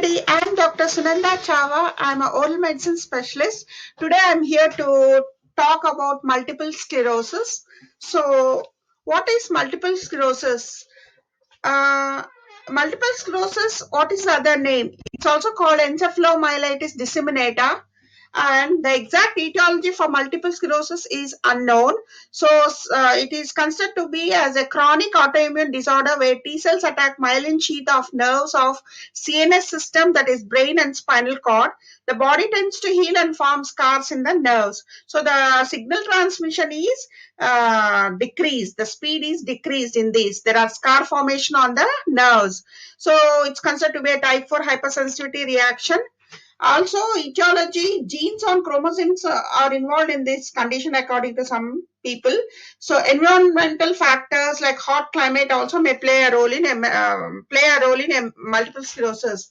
everybody. I'm Dr. Sunanda Chava. I'm an oral medicine specialist. Today I'm here to talk about multiple sclerosis. So, what is multiple sclerosis? Uh, Multiple sclerosis, what is the other name? It's also called encephalomyelitis disseminata. And the exact etiology for multiple sclerosis is unknown. So, it is considered to be as a chronic autoimmune disorder where T cells attack myelin sheath of nerves of CNS system, that is brain and spinal cord. The body tends to heal and form scars in the nerves. So, the signal transmission is decreased. The speed is decreased in these. There are scar formation on the nerves. So, it's considered to be a type 4 hypersensitivity reaction. Also, etiology, genes on chromosomes are involved in this condition according to some people. So, environmental factors like hot climate also may play a role in multiple sclerosis.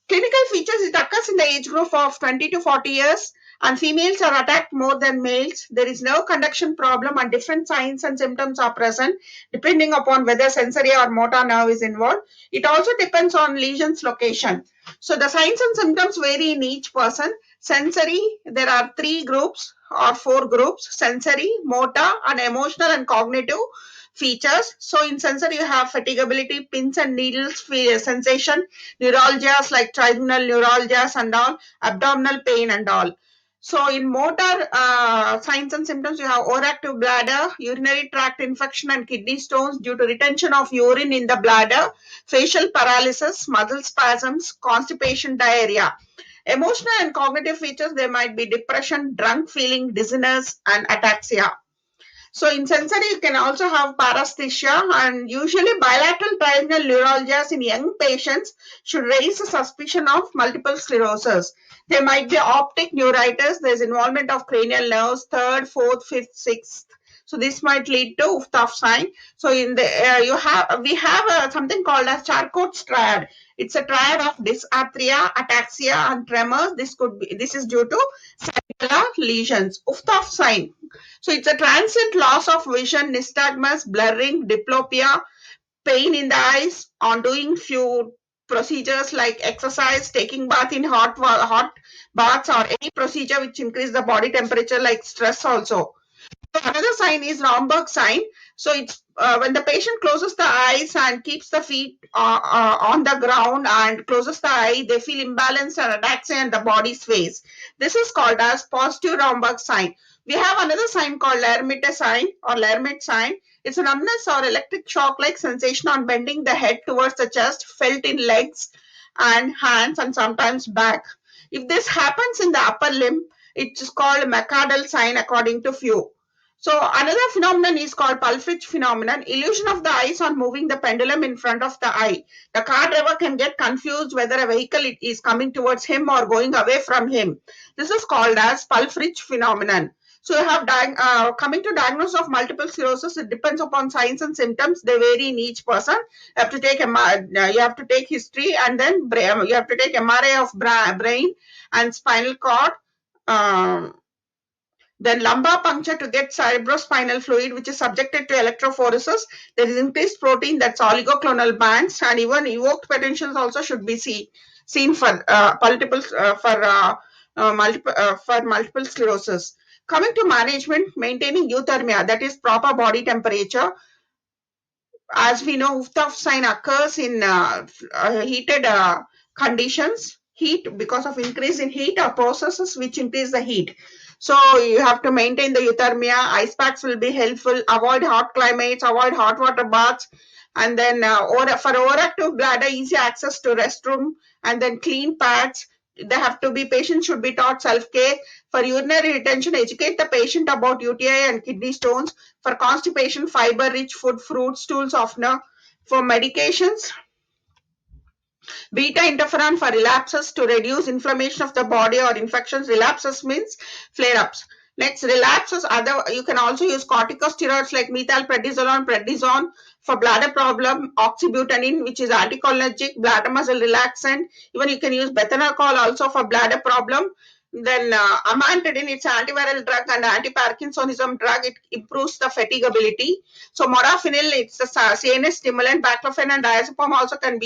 Clinical features, it occurs in the age group of 20 to 40 years, and females are attacked more than males. There is no conduction problem and different signs and symptoms are present depending upon whether sensory or motor nerve is involved. It also depends on lesion's location. So the signs and symptoms vary in each person. Sensory, there are 3 groups or 4 groups: sensory, motor, and emotional and cognitive features. So in sensory, you have fatigability, pins and needles sensation, neuralgias like trigeminal neuralgias and all, abdominal pain and all. So in motor signs and symptoms, you have overactive bladder, urinary tract infection and kidney stones due to retention of urine in the bladder, facial paralysis, muscle spasms, constipation, diarrhea. Emotional and cognitive features, there might be depression, drunk feeling, dizziness, and ataxia. So in sensory, you can also have paresthesia, and usually bilateral trigeminal neuralgias in young patients should raise a suspicion of multiple sclerosis. There might be optic neuritis. There's involvement of cranial nerves, third, fourth, fifth, sixth. So this might lead to Uftoff sign. So in the we have something called as Charcot's triad. It's a triad of dysarthria, ataxia, and tremors. This is due to cellular lesions. Uftoff sign. So it's a transient loss of vision, nystagmus, blurring, diplopia, pain in the eyes on doing few procedures like exercise, taking bath in hot baths, or any procedure which increase the body temperature like stress also. Another sign is Romberg sign. So it's when the patient closes the eyes and keeps the feet on the ground and closes the eye, they feel imbalanced and ataxia and the body sways. This is called as positive Romberg sign. We have another sign called Lermite sign or Lermite sign. It's a numbness or electric shock-like sensation on bending the head towards the chest, felt in legs and hands and sometimes back. If this happens in the upper limb, it is called McArdle sign according to few. So another phenomenon is called Pulfrich phenomenon, illusion of the eyes on moving the pendulum in front of the eye. The car driver can get confused whether a vehicle is coming towards him or going away from him. This is called as Pulfrich phenomenon. So you have coming to diagnosis of multiple sclerosis. It depends upon signs and symptoms. They vary in each person. You have to take history, and then you have to take MRI of brain and spinal cord. Then lumbar puncture to get cerebrospinal fluid, which is subjected to electrophoresis. There is increased protein, that's oligoclonal bands, and even evoked potentials also should be seen for multiple sclerosis. Coming to management, maintaining euthermia, that is proper body temperature. As we know, Uftoff sign occurs in heated conditions. Heat, because of increase in heat, or processes which increase the heat. So you have to maintain the euthermia. Ice packs will be helpful. Avoid hot climates, avoid hot water baths. And then for overactive bladder, easy access to restroom, and then clean pads. Patients should be taught self-care. For urinary retention, educate the patient about UTI and kidney stones. For constipation, fiber-rich food, fruit, stool softener. For medications, beta interferon for relapses to reduce inflammation of the body or infections. Relapses means flare-ups. Next, relapses, you can also use corticosteroids like methylprednisolone, prednisone for bladder problem, oxybutynin, which is anticholinergic, bladder muscle relaxant. Even you can use bethanol also for bladder problem. Then amantadine, it's an antiviral drug and anti-Parkinsonism drug. It improves the fatigability. So modafinil, it's a CNS stimulant. Baclofen and diazepam also can be